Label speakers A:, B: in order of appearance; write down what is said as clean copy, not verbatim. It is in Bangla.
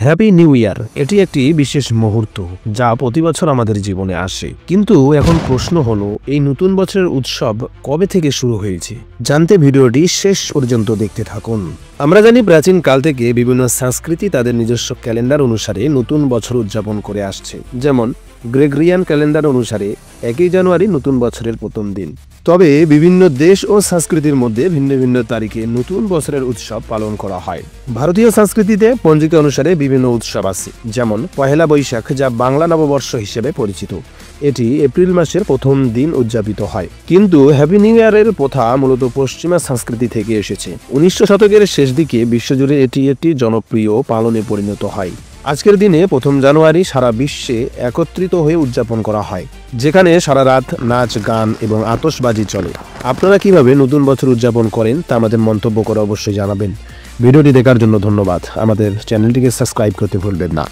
A: হ্যাপি নিউ ইয়ার এটি একটি বিশেষ মুহূর্ত যা প্রতি বছর আমাদের জীবনে আসে। কিন্তু এখন প্রশ্ন হলো, এই নতুন বছরের উৎসব কবে থেকে শুরু হয়েছে? জানতে ভিডিওটি শেষ পর্যন্ত দেখতে থাকুন। আমরা জানি প্রাচীন কাল থেকে বিভিন্ন সংস্কৃতি তাদের নিজস্ব ক্যালেন্ডার অনুসারে নতুন বছর উদযাপন করে আসছে। যেমন গ্রেগরিয়ান ক্যালেন্ডার অনুসারে 1 জানুয়ারি নতুন বছরের প্রথম দিন। তবে বিভিন্ন দেশ ও সংস্কৃতির মধ্যে ভিন্ন ভিন্ন তারিখে নতুন বছরের উৎসব পালন করা হয়। ভারতীয় সংস্কৃতিতে পঞ্জিকা অনুসারে বিভিন্ন উৎসব আছে, যেমন পহেলা বৈশাখ, যা বাংলা নববর্ষ হিসেবে পরিচিত। এটি এপ্রিল মাসের প্রথম দিন উদযাপিত হয়। কিন্তু হ্যাপি নিউ ইয়ারের প্রথা মূলত পশ্চিমা সংস্কৃতি থেকে এসেছে। 19 শতকের শেষ দিকে বিশ্বজুড়ে এটি একটি জনপ্রিয় পালনে পরিণত হয়। আজকের দিনে 1 জানুয়ারি সারা বিশ্বে একত্রিত হয়ে উদযাপন করা হয়, যেখানে সারা রাত নাচ, গান এবং আতশবাজি চলে। আপনারা কিভাবে নতুন বছর উদযাপন করেন তা আমাদের মন্তব্য করে অবশ্যই জানাবেন। ভিডিওটি দেখার জন্য ধন্যবাদ। আমাদের চ্যানেলটিকে সাবস্ক্রাইব করতে ভুলবেন না।